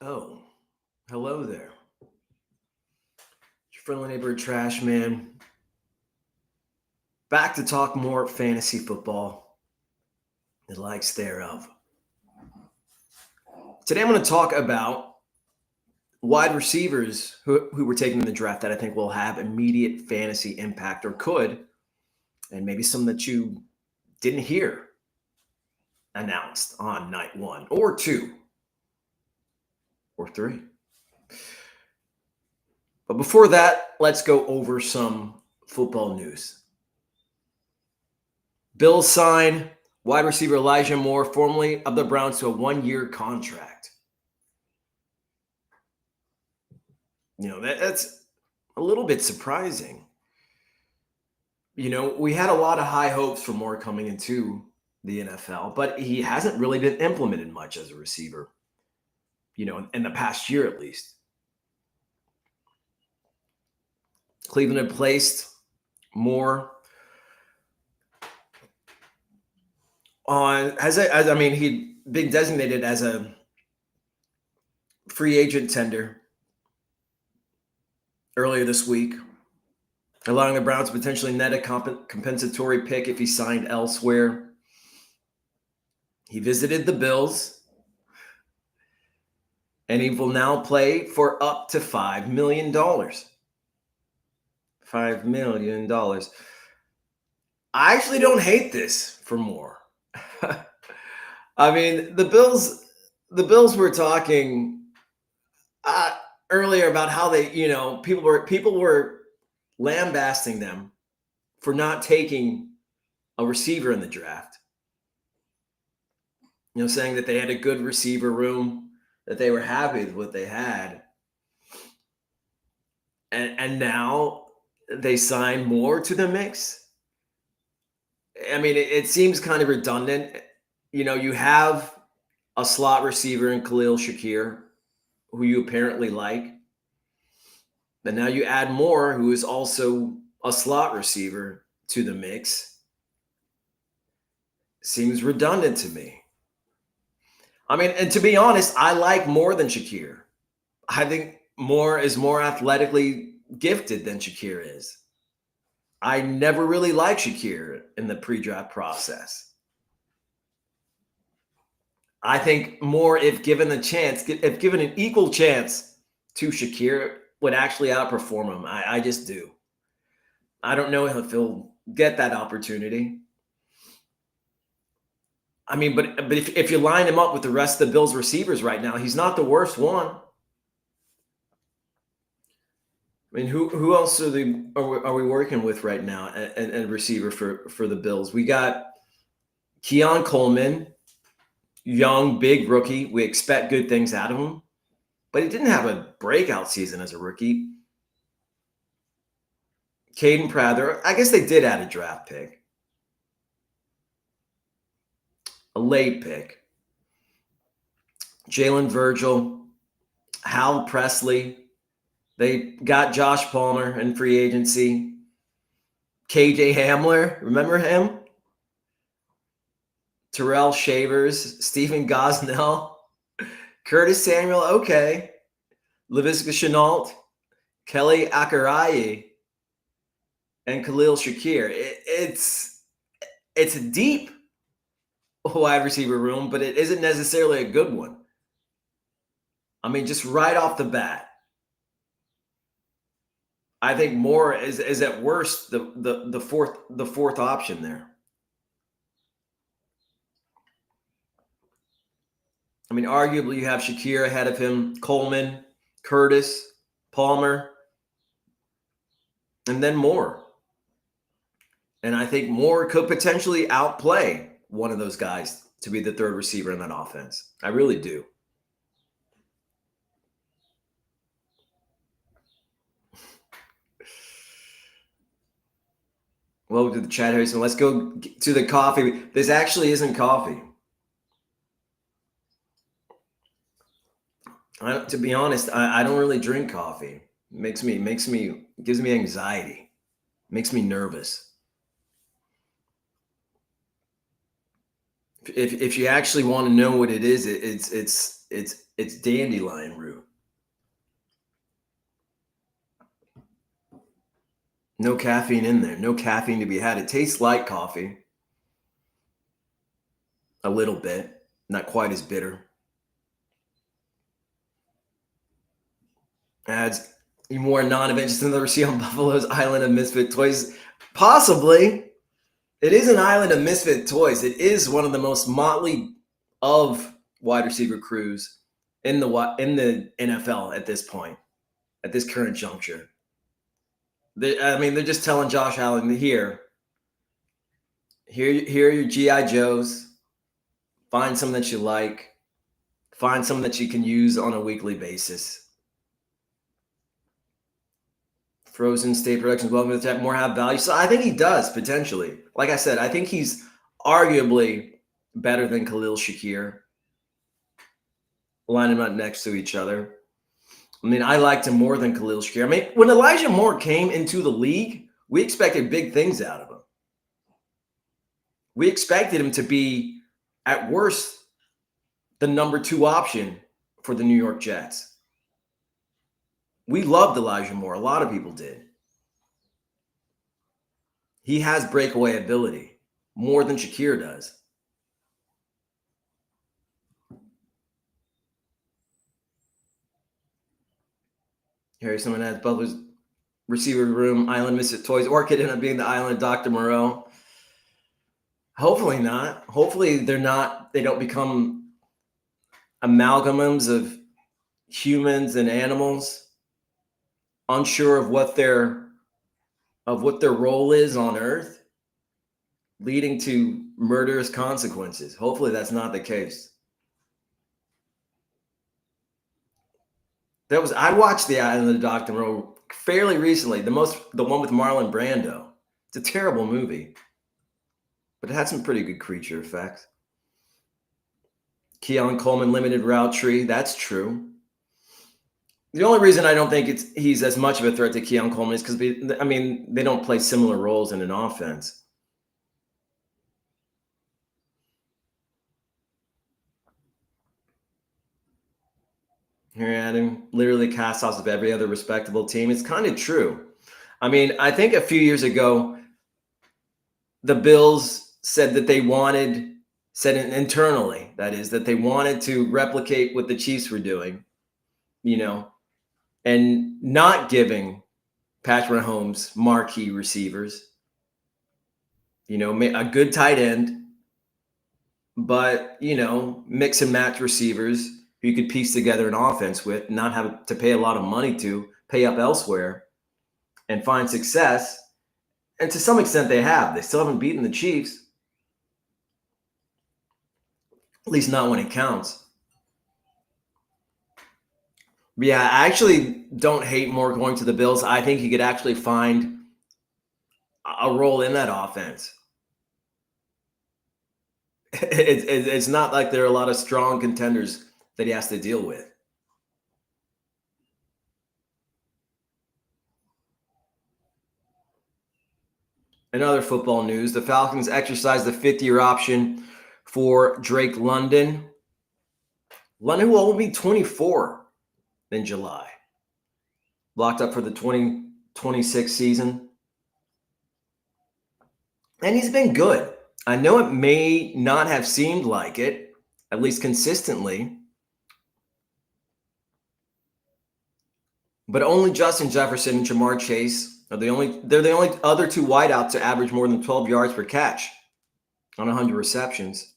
Oh, hello there. Your friendly neighbor Trashman. Back to talk more fantasy football, the likes thereof. Today I'm going to talk about wide receivers who were taken in the draft that I think will have immediate fantasy impact or could, and maybe some that you didn't hear announced on night one or two or three. But before that, let's go over some football news. Bills sign wide receiver Elijah Moore, formerly of the Browns, to a 1-year contract. That's a little bit surprising. We had a lot of high hopes for Moore coming into the NFL, but he hasn't really been implemented much as a receiver, in the past year at least. Cleveland had placed Moore on he'd been designated as a free agent tender earlier this week, allowing the Browns to potentially net a compensatory pick if he signed elsewhere. He visited the Bills, and he will now play for up to $5 million. $5 million. I actually don't hate this for Moore. I mean, the Bills were talking earlier about how they, people were lambasting them for not taking a receiver in the draft. Saying that they had a good receiver room, that they were happy with what they had. And now they sign Moore to the mix. I mean, it seems kind of redundant. You have a slot receiver in Khalil Shakir, who you apparently like. And now you add Moore, who is also a slot receiver, to the mix. Seems redundant to me. I mean, and to be honest, I like Moore than Shakir. I think Moore is more athletically gifted than Shakir is. I never really liked Shakir in the pre-draft process. I think Moore, if given an equal chance to Shakir, would actually outperform him. I just do. I don't know if he'll get that opportunity. I mean, but if you line him up with the rest of the Bills receivers right now, he's not the worst one. I mean, who else are we working with right now and receiver for the Bills? We got Keon Coleman, young, big rookie. We expect good things out of him, but he didn't have a breakout season as a rookie. Caden Prather, I guess they did add a draft pick. A late pick. Jalen Virgil, Hal Presley. They got Josh Palmer in free agency. KJ Hamler, remember him? Terrell Shavers, Stephen Gosnell, Curtis Samuel, okay. Laviska Shenault, Kelly Akarayi, and Khalil Shakir. It's a deep wide receiver room, but it isn't necessarily a good one. I mean, just right off the bat, I think Moore is at worst the fourth option there. I mean, arguably you have Shakir ahead of him, Coleman, Curtis, Palmer, and then Moore. And I think Moore could potentially outplay one of those guys to be the third receiver in that offense. I really do. Welcome to the chat, Harrison. Let's go to the coffee. This actually isn't coffee. To be honest, I don't really drink coffee. Gives me anxiety. Makes me nervous. If you actually want to know what it is, it's dandelion root. No caffeine in there. No caffeine to be had. It tastes like coffee. A little bit. Not quite as bitter. Adds even more non-event than the see on Buffalo's Island of Misfit Toys. Possibly. It is an island of misfit toys. It is one of the most motley of wide receiver crews in the NFL at this point, at this current juncture. They're just telling Josh Allen, here are your GI Joes. Find some that you like. Find some that you can use on a weekly basis. Frozen State Productions, welcome to the chat. More have value. So I think he does, potentially. Like I said, I think he's arguably better than Khalil Shakir. Line them up next to each other. I mean, I liked him more than Khalil Shakir. I mean, when Elijah Moore came into the league, we expected big things out of him. We expected him to be, at worst, the number 2 option for the New York Jets. We loved Elijah Moore. A lot of people did. He has breakaway ability more than Shakir does. Here, someone has Butler's receiver room, Island Misfit Toys, or could end up being the Island of Dr. Moreau. Hopefully not. Hopefully they don't become amalgams of humans and animals, unsure of what their role is on Earth, leading to murderous consequences. Hopefully that's not the case. I watched The Island of Dr. Moreau fairly recently, the one with Marlon Brando. It's a terrible movie, but it had some pretty good creature effects. Keon Coleman limited route tree, that's true. The only reason I don't think he's as much of a threat to Keon Coleman is because they don't play similar roles in an offense. Here, Adam, literally cast-offs of every other respectable team. It's kind of true. I mean, I think a few years ago, the Bills said that said internally, that is, that they wanted to replicate what the Chiefs were doing, and not giving Patrick Mahomes marquee receivers, a good tight end, but, mix and match receivers who you could piece together an offense with, not have to pay a lot of money to pay up elsewhere and find success. And to some extent they have. They still haven't beaten the Chiefs, at least not when it counts. But yeah, I actually don't hate Moore going to the Bills. I think he could actually find a role in that offense. It's not like there are a lot of strong contenders that he has to deal with. In other football news, the Falcons exercised the 5th-year option for Drake London. London will only be 24 in July. Locked up for the 2026 season. And he's been good. I know it may not have seemed like it, at least consistently, but only Justin Jefferson and Jamar Chase they're the only other 2 wideouts to average more than 12 yards per catch on 100 receptions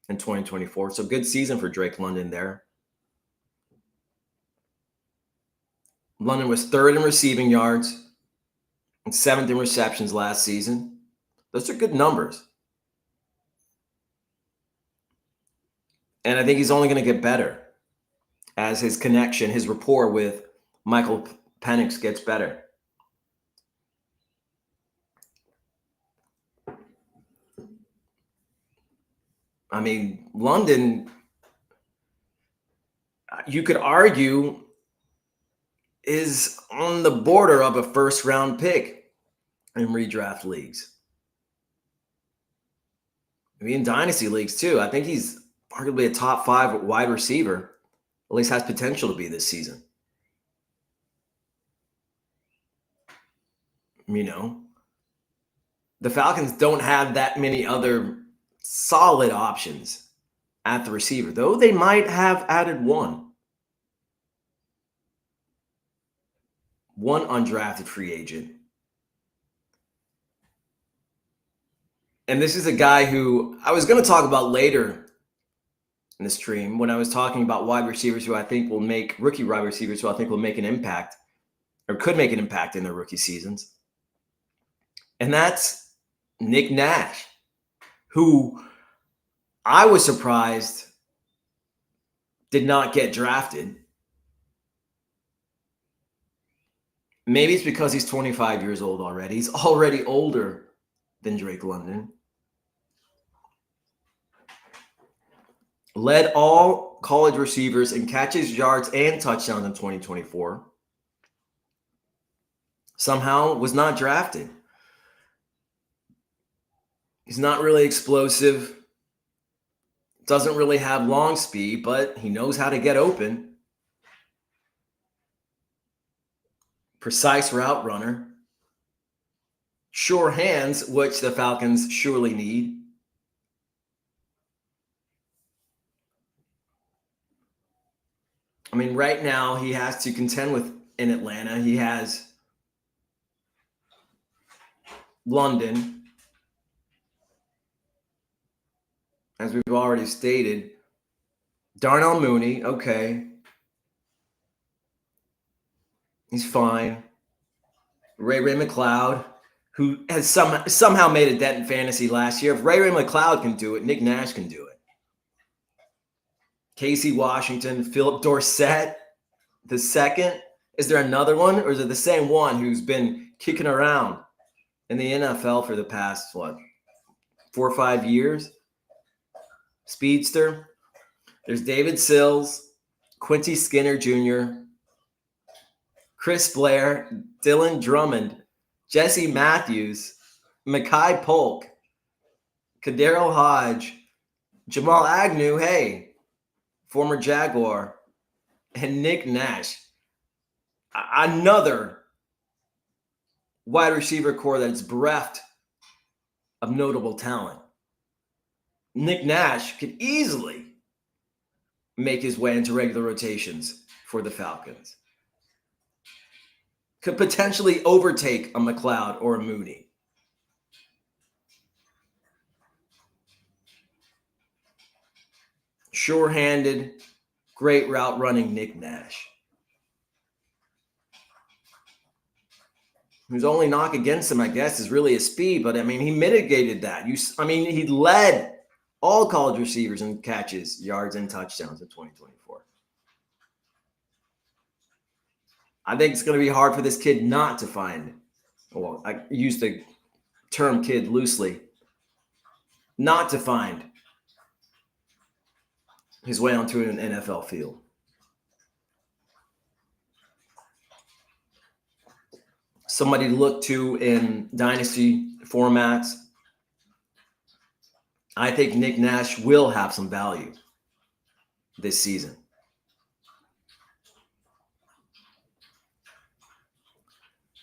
in 2024. So good season for Drake London there. London was 3rd in receiving yards and 7th in receptions last season. Those are good numbers. And I think he's only going to get better as his connection, his rapport with Michael Penix gets better. I mean, London, you could argue, is on the border of a first-round pick in redraft leagues. Maybe in dynasty leagues too. I think he's arguably a top 5 wide receiver At least has potential to be this season. You know, the Falcons don't have that many other solid options at the receiver, though they might have added one undrafted free agent. And this is a guy who I was going to talk about later in the stream when I was talking about wide receivers who I think will make rookie wide receivers who I think will make an impact or could make an impact in their rookie seasons. And that's Nick Nash, who I was surprised did not get drafted. Maybe it's because he's 25 years old already. He's already older than Drake London. Led all college receivers in catches, yards, and touchdowns in 2024. Somehow was not drafted. He's not really explosive. Doesn't really have long speed, but he knows how to get open. Precise route runner. Sure hands, which the Falcons surely need. I mean, right now he has to contend with in Atlanta. He has London, as we've already stated. Darnell Mooney, okay. He's fine. Ray McLeod, who has somehow made a dent in fantasy last year. If Ray McLeod can do it, Nick Nash can do it. Casey Washington, Philip Dorsett, the second. Is there another one, or is it the same one who's been kicking around in the NFL for the past, 4 or 5 years? Speedster. There's David Sills, Quincy Skinner Jr., Chris Blair, Dylan Drummond, Jesse Matthews, Mekhi Polk, Kadero Hodge, Jamal Agnew, hey, former Jaguar, and Nick Nash. Another wide receiver core that's bereft of notable talent. Nick Nash could easily make his way into regular rotations for the Falcons. Could potentially overtake a McLeod or a Mooney. Sure-handed, great route running Nick Nash. Whose only knock against him, I guess, is really his speed. But, I mean, he mitigated that. He led all college receivers in catches, yards, and touchdowns in 2024. I think it's going to be hard for this kid not to find, well, I use the term kid loosely, not to find his way onto an NFL field. Somebody to look to in dynasty formats. I think Nick Nash will have some value this season.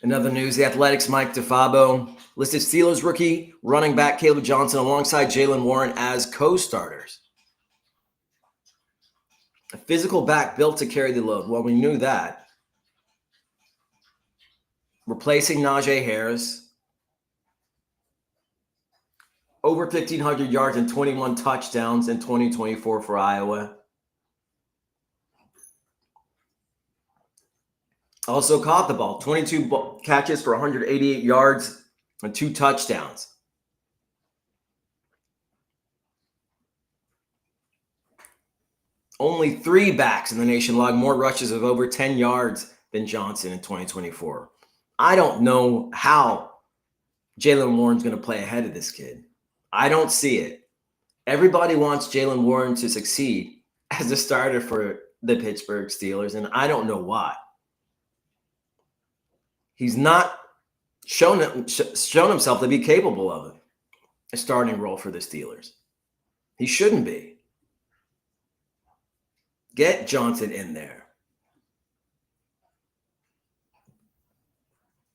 In other news, the Athletics' Mike DeFabo listed Steelers rookie running back Caleb Johnson alongside Jaylen Warren as co-starters. A physical back built to carry the load. Well, we knew that. Replacing Najee Harris. Over 1,500 yards and 21 touchdowns in 2024 for Iowa. Also caught the ball. 22 catches for 188 yards and 2 touchdowns. Only 3 backs in the nation logged more rushes of over 10 yards than Johnson in 2024. I don't know how Jaylen Warren's going to play ahead of this kid. I don't see it. Everybody wants Jaylen Warren to succeed as a starter for the Pittsburgh Steelers, and I don't know why. He's not shown himself to be capable of a starting role for the Steelers. He shouldn't be. Get Johnson in there.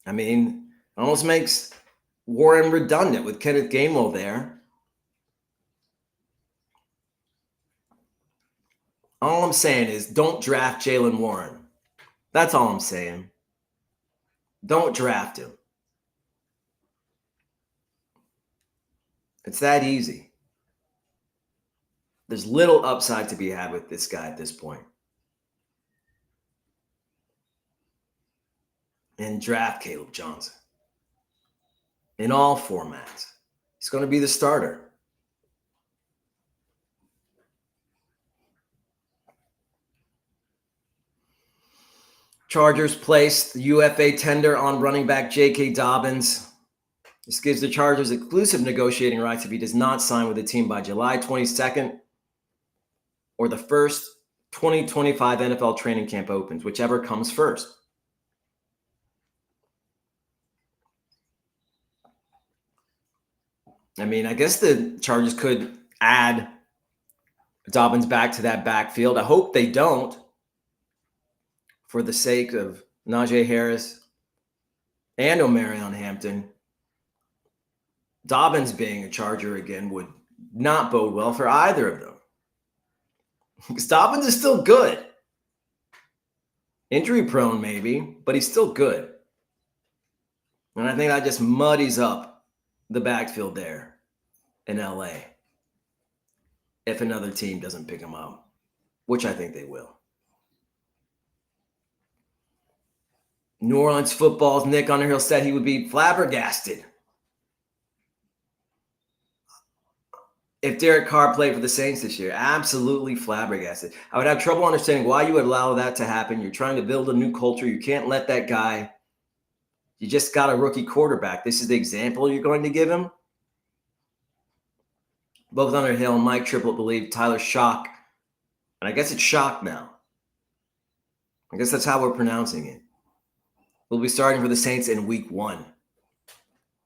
I mean, almost makes Warren redundant with Kenneth Gainwell there. All I'm saying is don't draft Jaylen Warren. That's all I'm saying. Don't draft him. It's that easy. There's little upside to be had with this guy at this point. And draft Caleb Johnson. In all formats. He's going to be the starter. Chargers placed the UFA tender on running back J.K. Dobbins. This gives the Chargers exclusive negotiating rights if he does not sign with the team by July 22nd or the first 2025 NFL training camp opens, whichever comes first. I mean, I guess the Chargers could add Dobbins back to that backfield. I hope they don't, for the sake of Najee Harris and Omarion Hampton. Dobbins being a Charger again would not bode well for either of them. Because Dobbins is still good. Injury prone maybe, but he's still good. And I think that just muddies up the backfield there in LA if another team doesn't pick him up, which I think they will. New Orleans football's Nick Underhill said he would be flabbergasted if Derek Carr played for the Saints this year. Absolutely flabbergasted. I would have trouble understanding why you would allow that to happen. You're trying to build a new culture. You can't let that guy. You just got a rookie quarterback. This is the example you're going to give him. Both Underhill and Mike Triplett believe Tyler Shock, and I guess it's Shock now. I guess that's how we're pronouncing it. Will be starting for the Saints in week 1.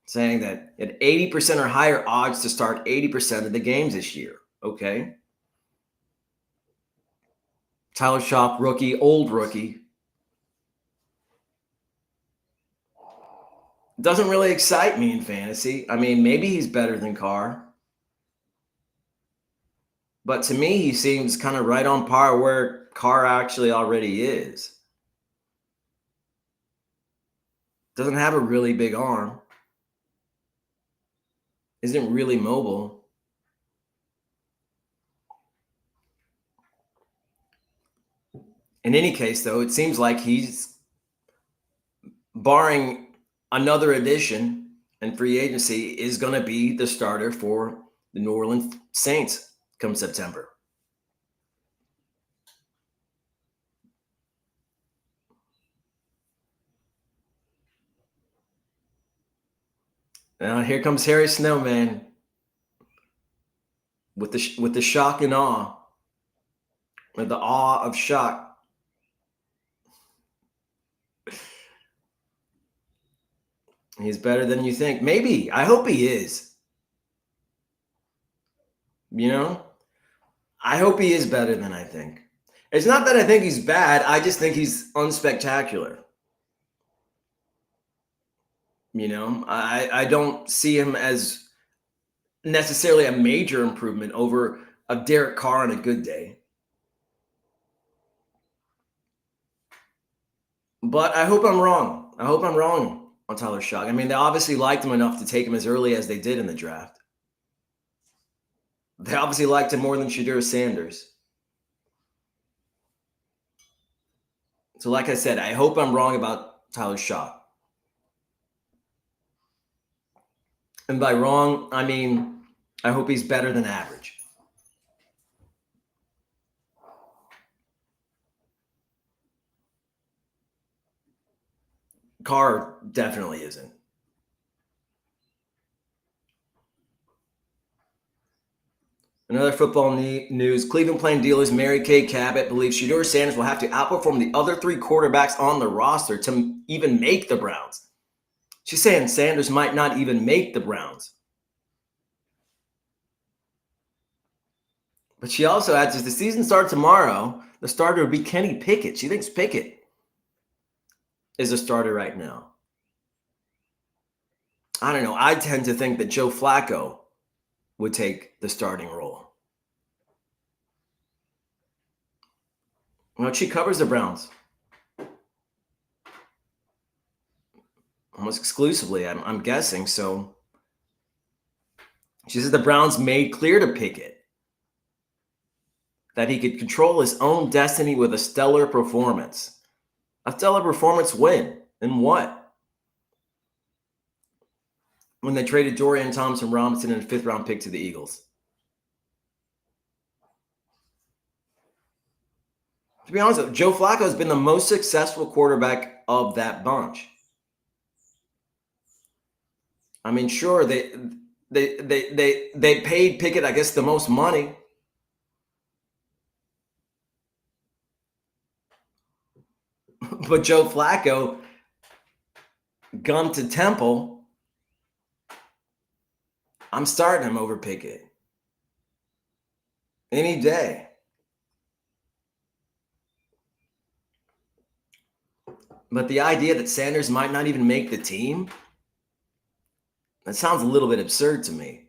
Saying that at 80% or higher odds to start 80% of the games this year. Okay. Tyler Shock, rookie, old rookie. Doesn't really excite me in fantasy. I mean, maybe he's better than Carr. But to me, he seems kind of right on par where Carr actually already is. Doesn't have a really big arm. Isn't really mobile. In any case, though, it seems like he's, barring another addition and free agency, is going to be the starter for the New Orleans Saints come September. Now here comes Harry Snowman with the shock and awe, with the awe of shock. He's better than you think. Maybe. I hope he is. You know? I hope he is better than I think. It's not that I think he's bad. I just think he's unspectacular. You know? I don't see him as necessarily a major improvement over a Derek Carr on a good day. But I hope I'm wrong. I hope I'm wrong on Tyler Shock. I mean, they obviously liked him enough to take him as early as they did in the draft. They obviously liked him more than Shedeur Sanders. So like I said, I hope I'm wrong about Tyler Shock. And by wrong, I mean, I hope he's better than average. Carr definitely isn't. Another football news, Cleveland Plain Dealers Mary Kay Cabot believes Shedeur Sanders will have to outperform the other 3 quarterbacks on the roster to even make the Browns. She's saying Sanders might not even make the Browns. But she also adds, if the season starts tomorrow, the starter would be Kenny Pickett. She thinks Pickett is a starter right now. I don't know. I tend to think that Joe Flacco would take the starting role. Well, she covers the Browns almost exclusively, I'm guessing. So she says the Browns made clear to Pickett that he could control his own destiny with a stellar performance. A stellar performance win. And what? When they traded Dorian Thompson-Robinson and a 5th-round pick to the Eagles. To be honest, Joe Flacco has been the most successful quarterback of that bunch. I mean, sure, they paid Pickett, I guess, the most money. But Joe Flacco, gun to temple, I'm starting him over Pickett any day. But the idea that Sanders might not even make the team, that sounds a little bit absurd to me.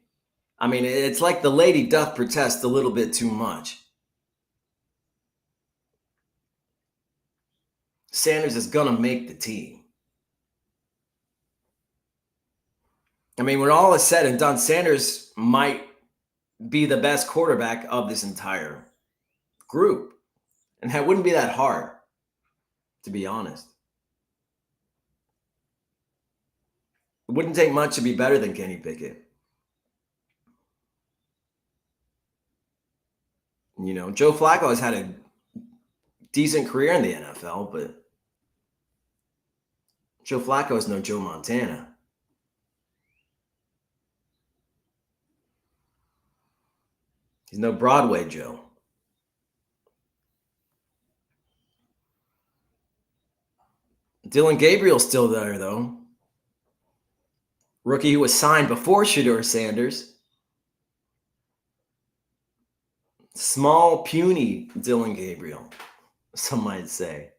I mean, it's like the lady doth protest a little bit too much. Sanders is going to make the team. I mean, when all is said and done, Sanders might be the best quarterback of this entire group. And that wouldn't be that hard, to be honest. It wouldn't take much to be better than Kenny Pickett. You know, Joe Flacco has had a decent career in the NFL, but Joe Flacco is no Joe Montana. He's no Broadway Joe. Dylan Gabriel's still there, though. Rookie who was signed before Shedeur Sanders. Small, puny Dylan Gabriel, some might say.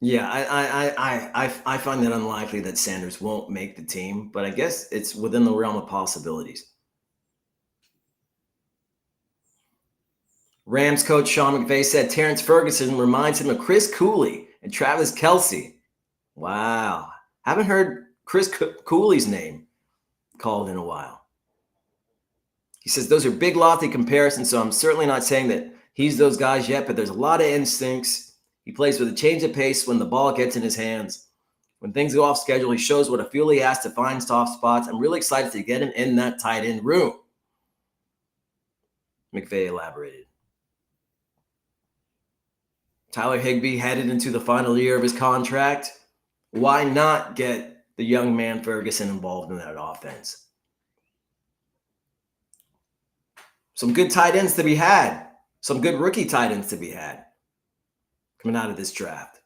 Yeah, I find that unlikely that Sanders won't make the team, but I guess it's within the realm of possibilities. Rams coach Sean McVay said Terrence Ferguson reminds him of Chris Cooley and Travis Kelce. Wow. Haven't heard Chris Cooley's name called in a while. He says those are big, lofty comparisons, so I'm certainly not saying that he's those guys yet, but there's a lot of instincts. He plays with a change of pace when the ball gets in his hands. When things go off schedule, he shows what a fuel he has to find soft spots. I'm really excited to get him in that tight end room, McVay elaborated. Tyler Higbee headed into the final year of his contract. Why not get the young man Ferguson involved in that offense? Some good tight ends to be had. Some good rookie tight ends to be had coming out of this draft.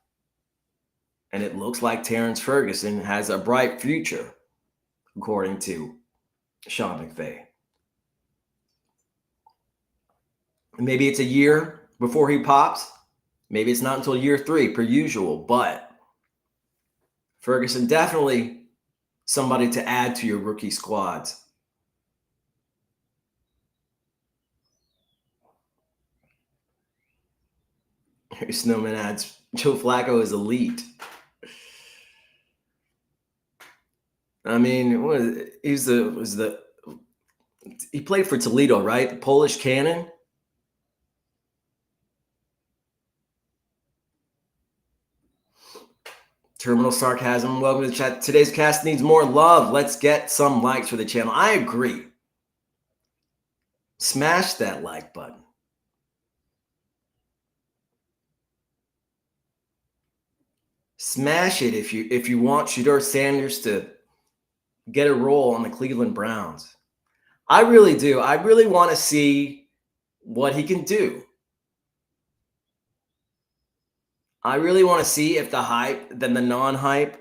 And it looks like Terrence Ferguson has a bright future, according to Sean McVay. Maybe it's a year before he pops. Maybe it's not until year 3, per usual. But Ferguson definitely somebody to add to your rookie squads. Snowman adds, Joe Flacco is elite. I mean, he played for Toledo, right? The Polish Cannon. Terminal sarcasm. Welcome to the chat. Today's cast needs more love. Let's get some likes for the channel. I agree. Smash that like button. Smash it if you want Shedeur Sanders to get a role on the Cleveland Browns. I really do. I really want to see what he can do. I really want to see if the hype, then the non-hype,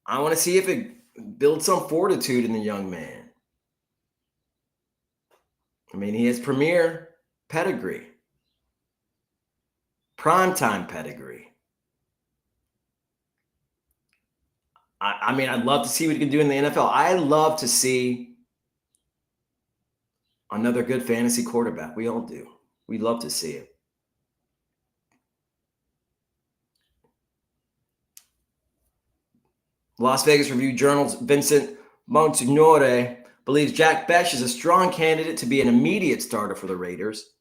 I want to see if it builds some fortitude in the young man. I mean, he has premier pedigree, primetime pedigree. I mean, I'd love to see what he can do in the NFL. I'd love to see another good fantasy quarterback. We all do. We'd love to see it. Las Vegas Review-Journal's Vincent Monsignore believes Jack Bech is a strong candidate to be an immediate starter for the Raiders.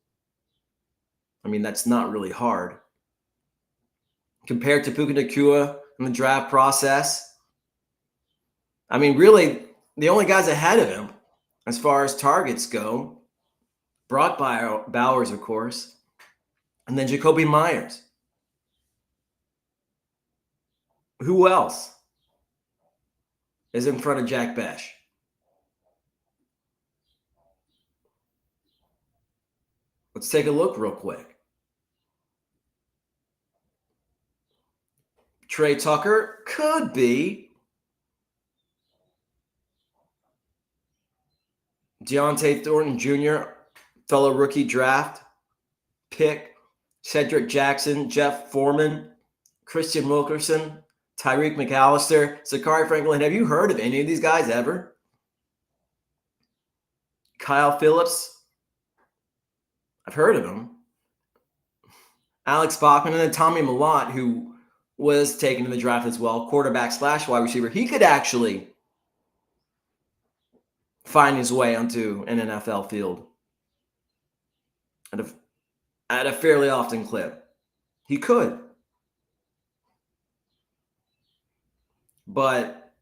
I mean, that's not really hard. Compared to Puka Nacua in the draft process, I mean, really, the only guys ahead of him as far as targets go, Brock Bowers, of course, and then Jacoby Myers. Who else is in front of Jack Bech? Let's take a look real quick. Trey Tucker could be. Deontay Thornton Jr., fellow rookie draft pick. Cedric Jackson, Jeff Foreman, Christian Wilkerson, Tyreek McAllister, Zachary Franklin. Have you heard of any of these guys ever? Kyle Phillips. I've heard of him. Alex Bachman, and then Tommy Millott, who was taken in the draft as well, quarterback / wide receiver. He could actually find his way onto an NFL field at a fairly often clip. He could. But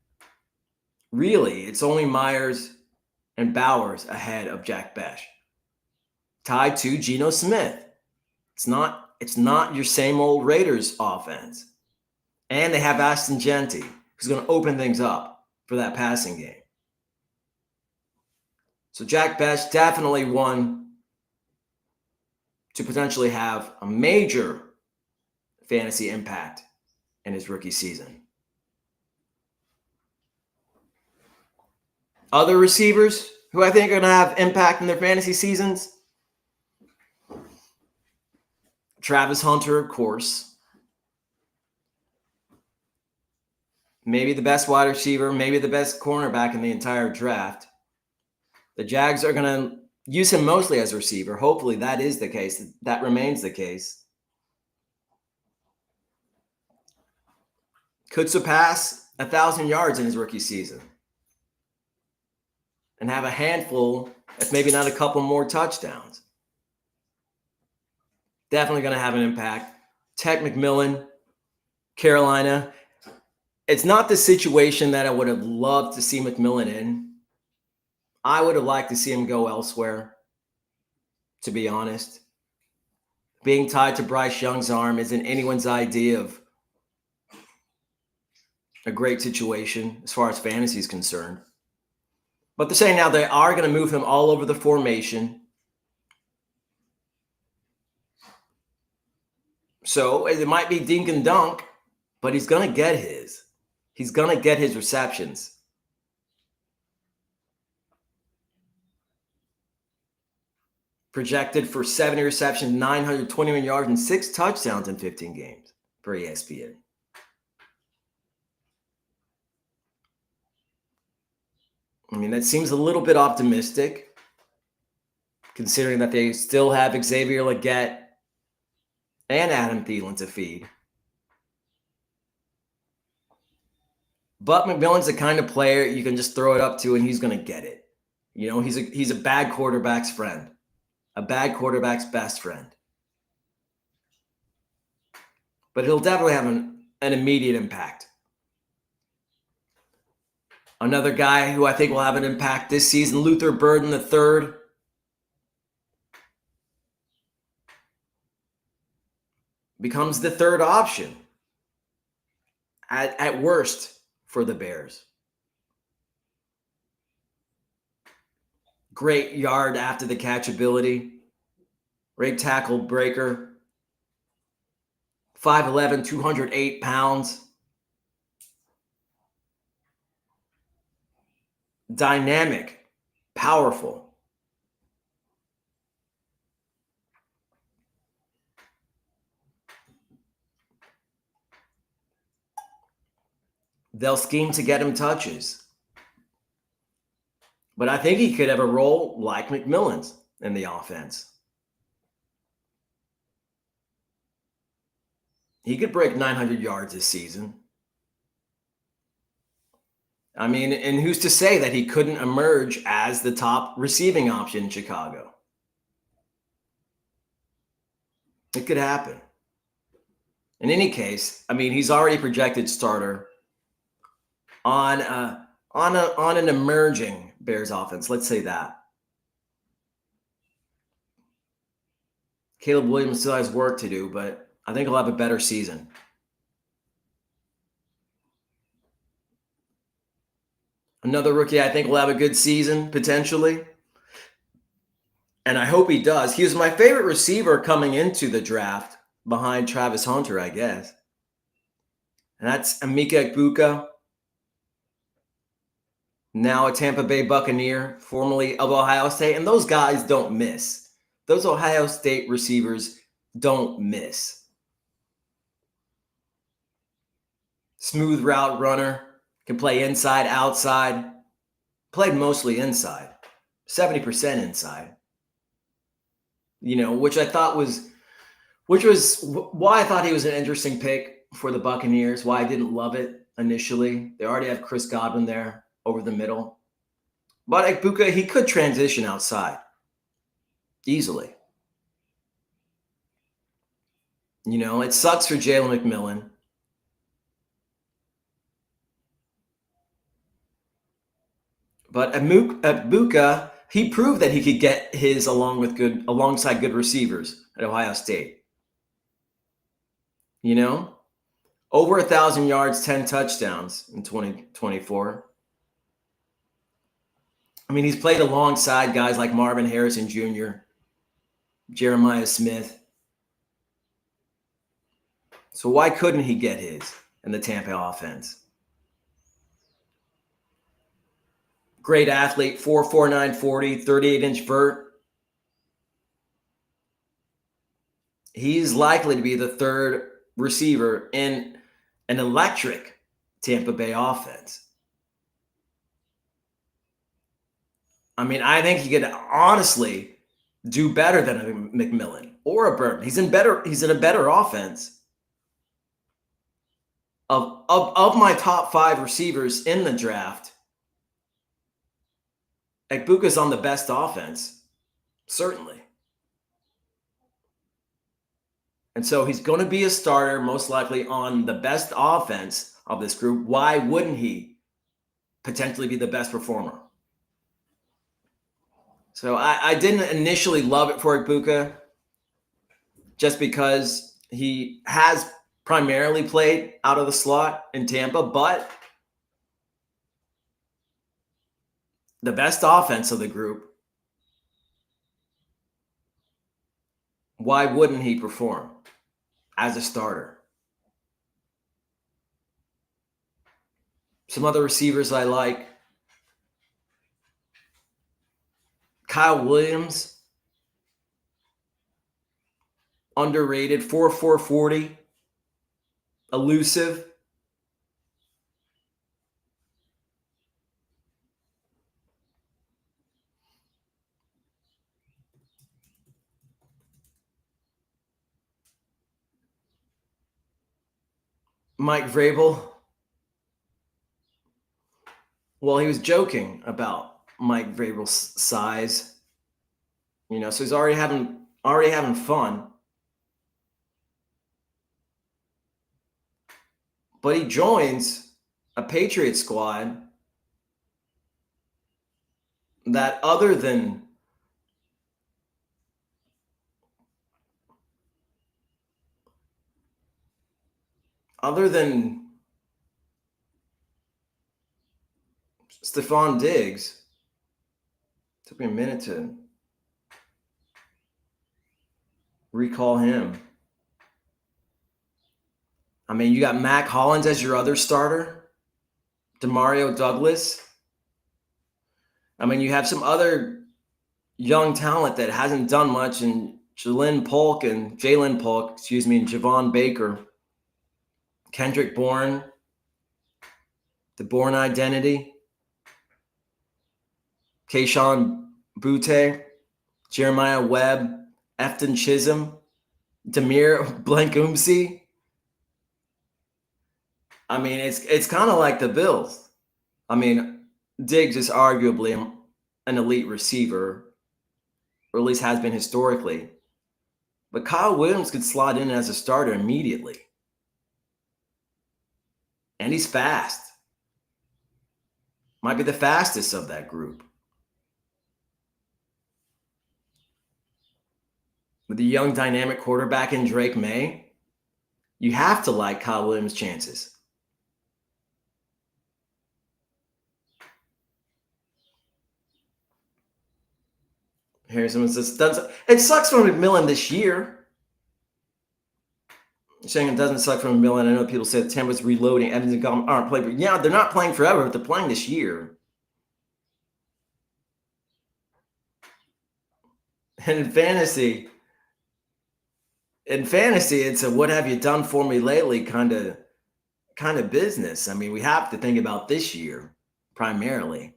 really, it's only Myers and Bowers ahead of Jack Bech, tied to Geno Smith. It's not your same old Raiders offense. And they have Ashton Jeanty, who's going to open things up for that passing game. So Jack Bech definitely one to potentially have a major fantasy impact in his rookie season. Other receivers who I think are going to have impact in their fantasy seasons. Travis Hunter, of course. Maybe the best wide receiver, maybe the best cornerback in the entire draft. The Jags are going to use him mostly as a receiver. Hopefully that is the case. That remains the case. Could surpass 1,000 yards in his rookie season. And have a handful, if maybe not a couple more touchdowns. Definitely going to have an impact. Tech McMillan, Carolina. It's not the situation that I would have loved to see McMillan in. I would have liked to see him go elsewhere, to be honest. Being tied to Bryce Young's arm isn't anyone's idea of a great situation as far as fantasy is concerned. But they're saying now they are going to move him all over the formation. So it might be dink and dunk, but he's going to get his. He's going to get his receptions. Projected for 70 receptions, 921 yards, and 6 touchdowns in 15 games for ESPN. I mean, that seems a little bit optimistic, considering that they still have Xavier Legette and Adam Thielen to feed. But McMillan's the kind of player you can just throw it up to and he's going to get it. You know, he's a bad quarterback's friend. A bad quarterback's best friend. But he'll definitely have an immediate impact. Another guy who I think will have an impact this season, Luther Burden III. Becomes the third option at worst for the Bears. Great yard after the catch ability. Great tackle breaker. 5'11", 208 pounds. dynamic, powerful. They'll scheme to get him touches. But I think he could have a role like McMillan's in the offense. He could break 900 yards this season. I mean, and who's to say that he couldn't emerge as the top receiving option in Chicago? It could happen. In any case, I mean, he's already projected starter on an emerging Bears offense. Let's say that. Caleb Williams still has work to do, but I think he'll have a better season. Another rookie I think will have a good season, potentially. And I hope he does. He was my favorite receiver coming into the draft behind Travis Hunter, I guess. And that's Emeka Egbuka, now a Tampa Bay Buccaneer, formerly of Ohio State. And those guys don't miss. Those Ohio State receivers don't miss. Smooth route runner, can play inside, outside. Played mostly inside, 70% inside. You know, which was why I thought he was an interesting pick for the Buccaneers, why I didn't love it initially. They already have Chris Godwin there over the middle. But Egbuka, he could transition outside easily. You know, it sucks for Jalen McMillan. But Egbuka, he proved that he could get his alongside good receivers at Ohio State. You know, over 1,000 yards, 10 touchdowns in 2024. I mean, he's played alongside guys like Marvin Harrison Jr., Jeremiah Smith. So why couldn't he get his in the Tampa offense? Great athlete, 4'4", 940, 38-inch vert. He's likely to be the third receiver in an electric Tampa Bay offense. I mean, I think he could honestly do better than a McMillan or a Burton. He's in a better offense. Of my top 5 receivers in the draft, Egbuka's on the best offense, certainly. And so he's going to be a starter, most likely on the best offense of this group. Why wouldn't he potentially be the best performer? So I didn't initially love it for Egbuka just because he has primarily played out of the slot in Tampa, but the best offense of the group, why wouldn't he perform as a starter? Some other receivers I like. Kyle Williams, underrated, 4'4", 40, elusive. Mike Vrabel. Well, he was joking about Mike Vrabel's size. You know, so he's already having fun. But he joins a Patriot squad that other than Stephon Diggs, took me a minute to recall him. I mean, you got Mac Hollins as your other starter, Demario Douglas. I mean, you have some other young talent that hasn't done much in Jalen Polk, and Javon Baker, Kendrick Bourne, the Bourne Identity, Keyshawn Butte, Jeremiah Webb, Efton Chisholm, Demir Blankumsi. I mean, it's kind of like the Bills. I mean, Diggs is arguably an elite receiver, or at least has been historically. But Kyle Williams could slot in as a starter immediately. And he's fast. Might be the fastest of that group. With the young dynamic quarterback in Drake May, you have to like Kyle Williams' chances. Here, someone says, it sucks for McMillan this year. Saying it doesn't suck for McMillan. I know people say that Tampa's reloading. Evans and Gum aren't playing. But yeah, they're not playing forever, but they're playing this year. And in fantasy, it's a what have you done for me lately kind of business. I mean, we have to think about this year primarily.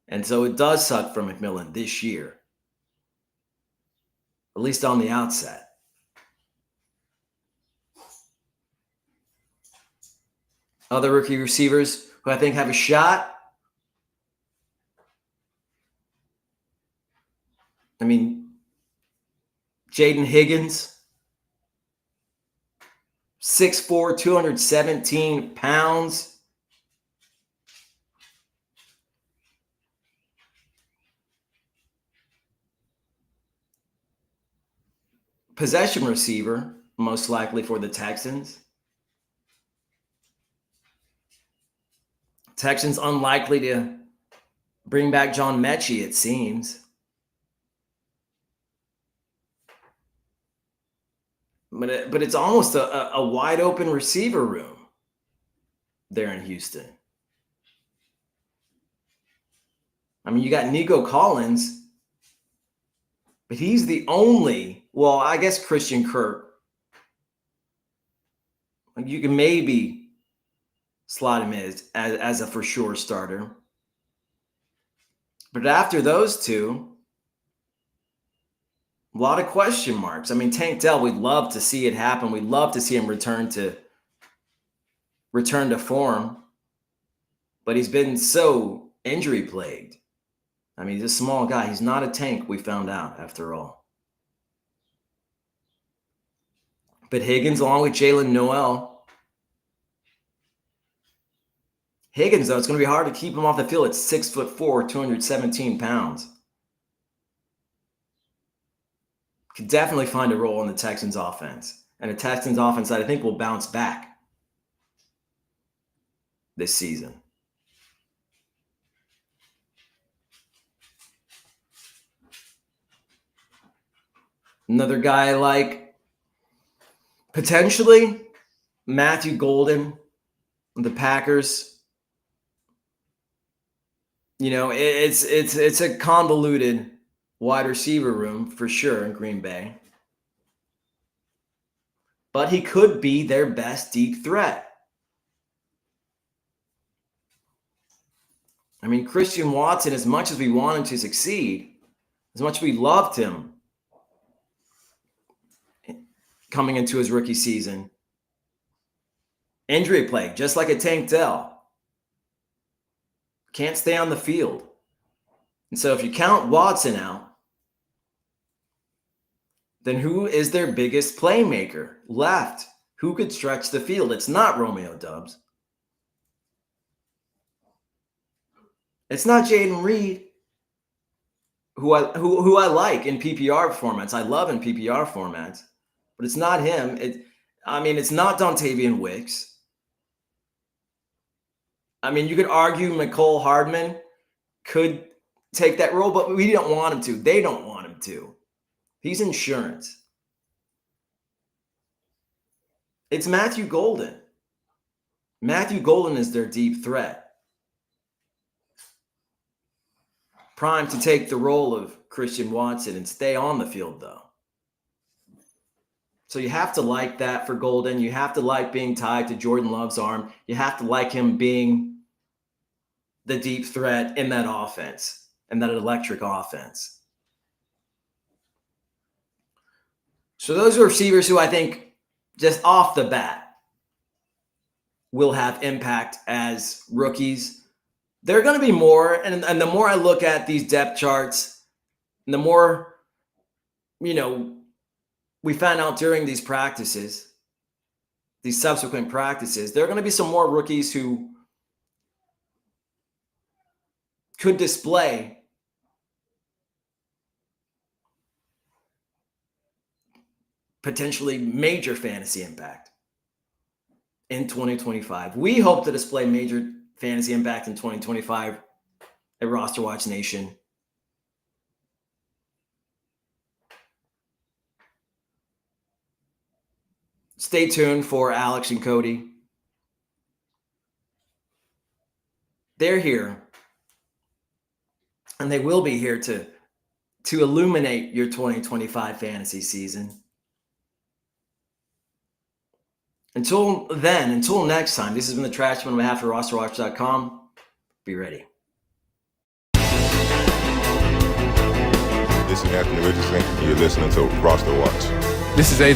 And so it does suck for McMillan this year, at least on the outset. Other rookie receivers who I think have a shot. I mean, Jaden Higgins, 6'4", 217 pounds. Possession receiver, most likely for the Texans. Texans unlikely to bring back John Mechie, it seems. But it's almost a wide open receiver room there in Houston. I mean, you got Nico Collins, but he's the only, well, I guess Christian Kirk. You can maybe slot him in as a for sure starter. But after those two, a lot of question marks. I mean, Tank Dell, we'd love to see it happen. We'd love to see him return to form. But he's been so injury plagued. I mean, he's a small guy. He's not a tank, we found out, after all. But Higgins, along with Jalen Noel. Higgins, though, it's going to be hard to keep him off the field at 6'4", 217 pounds. Could definitely find a role in the Texans offense. And a Texans offense that I think will bounce back this season. Another guy like potentially Matthew Golden, the Packers. You know, it's a convoluted wide receiver room for sure in Green Bay. But he could be their best deep threat. I mean, Christian Watson, as much as we want him to succeed, as much as we loved him coming into his rookie season, injury plague, just like a Tank Dell. Can't stay on the field. And so if you count Watson out, then who is their biggest playmaker left? Who could stretch the field? It's not Romeo Doubs. It's not Jaden Reed, who I like in PPR formats. I love in PPR formats, but it's not him. It's not Dontavian Wicks. I mean, you could argue Mecole Hardman could take that role, but we don't want him to. They don't want him to. He's insurance. It's Matthew Golden. Matthew Golden is their deep threat. primed to take the role of Christian Watson and stay on the field, though. So you have to like that for Golden. You have to like being tied to Jordan Love's arm. You have to like him being the deep threat in that offense and that electric offense. So those are receivers who I think just off the bat will have impact as rookies. There are going to be more, and the more I look at these depth charts, and the more, we found out during these practices, these subsequent practices, there are going to be some more rookies who could display potentially major fantasy impact in 2025. We hope to display major fantasy impact in 2025 at RosterWatch Nation. Stay tuned for Alex and Cody. They're here, and they will be here to illuminate your 2025 fantasy season. Until next time, this has been the Trashman on behalf of RosterWatch.com. Be ready. This is Anthony Richardson. You're listening to Roster Watch. This is AJ